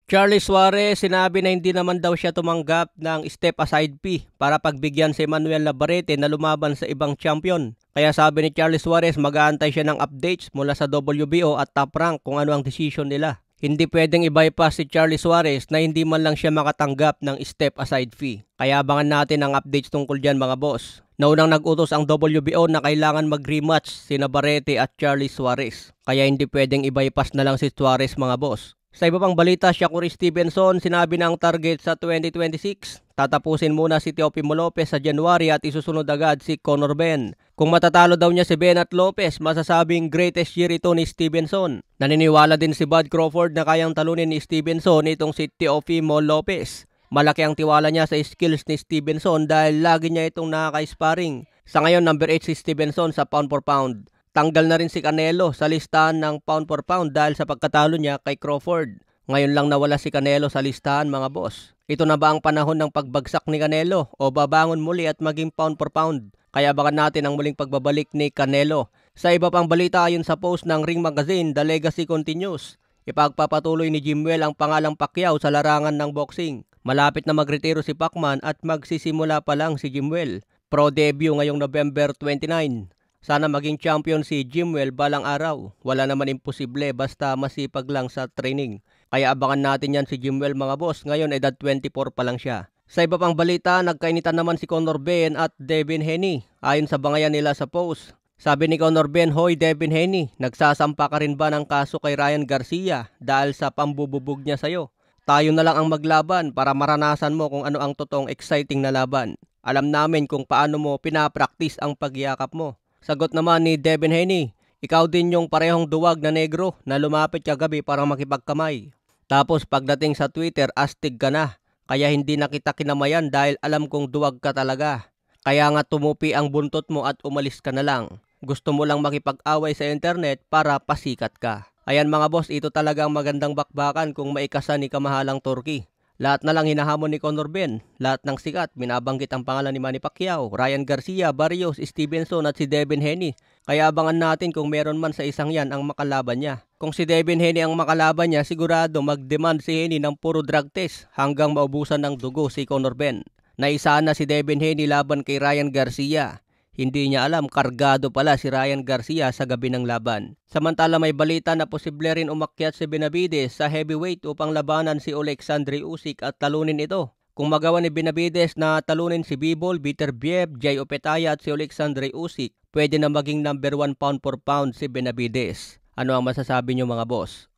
Charlie Suarez sinabi na hindi naman daw siya tumanggap ng step aside fee para pagbigyan si Emmanuel Navarrete na lumaban sa ibang champion. Kaya sabi ni Charlie Suarez mag-aantay siya ng updates mula sa WBO at Top Rank kung ano ang desisyon nila. Hindi pwedeng i-bypass si Charlie Suarez na hindi man lang siya makatanggap ng step aside fee. Kaya abangan natin ang updates tungkol dyan mga boss. Naunang nag-utos ang WBO na kailangan mag-rematch si Navarrete at Charlie Suarez. Kaya hindi pwedeng i-bypass na lang si Suarez mga boss. Sa iba pang balita, Shakur Stevenson sinabi na ang target sa 2026. Tatapusin muna si Teofimo Lopez sa January at isusunod agad si Conor Benn. Kung matatalo daw niya si Ben at Lopez, masasabing greatest year ito ni Stevenson. Naniniwala din si Bud Crawford na kayang talunin ni Stevenson itong si Teofimo Lopez. Malaki ang tiwala niya sa skills ni Stevenson dahil lagi niya itong nakaka-sparring. Sa ngayon, number 8 si Stevenson sa pound for pound. Tanggal na rin si Canelo sa listahan ng pound for pound dahil sa pagkatalo niya kay Crawford. Ngayon lang nawala si Canelo sa listahan mga boss. Ito na ba ang panahon ng pagbagsak ni Canelo o babangon muli at maging pound for pound? Kaya baka natin ang muling pagbabalik ni Canelo. Sa iba pang balita ayon sa post ng Ring Magazine, The Legacy continues. Ipagpapatuloy ni Jimwell ang pangalang Pacquiao sa larangan ng boxing. Malapit na magretiro si Pacman at magsisimula pa lang si Jimwell. Pro debut ngayong November 29. Sana maging champion si Jimwell balang araw. Wala naman imposible basta masipag lang sa training. Kaya abangan natin yan si Jimwell mga boss. Ngayon edad 24 pa lang siya. Sa iba pang balita, nagkainitan naman si Conor Benn at Devin Haney. Ayon sa bangayan nila sa post. Sabi ni Conor Benn, "Hoy Devin Haney, nagsasampa ka rin ba ng kaso kay Ryan Garcia dahil sa pambububog niya sa'yo? Tayo na lang ang maglaban para maranasan mo kung ano ang totoong exciting na laban. Alam namin kung paano mo pinapractice ang pagyakap mo." Sagot naman ni Devin Haney, "Ikaw din yung parehong duwag na negro na lumapit kagabi para makipagkamay. Tapos pagdating sa Twitter, astig ka na. Kaya hindi na kita kinamayan dahil alam kong duwag ka talaga. Kaya nga tumupi ang buntot mo at umalis ka na lang. Gusto mo lang makipag-away sa internet para pasikat ka." Ayan mga boss, ito talagang magandang bakbakan kung maikasa ni kamahalang Turkey. Lahat na lang hinahamon ni Conor Benn. Lahat ng sikat, binabanggit ang pangalan ni Manny Pacquiao, Ryan Garcia, Barrios, Stevenson at si Devin Haney. Kaya abangan natin kung meron man sa isang yan ang makalaban niya. Kung si Devin Haney ang makalaban niya, sigurado mag-demand si Haney ng puro drug test hanggang maubusan ng dugo si Conor Benn. Naisa na si Devin Haney laban kay Ryan Garcia. Hindi niya alam, kargado pala si Ryan Garcia sa gabi ng laban. Samantala may balita na posible rin umakyat si Benavides sa heavyweight upang labanan si Alexandre Usyk at talunin ito. Kung magawa ni Benavides na talunin si Bivol, Beterbiev, Jay Opetaya at si Alexandre Usyk, pwede na maging number 1 pound for pound si Benavides. Ano ang masasabi niyo mga boss?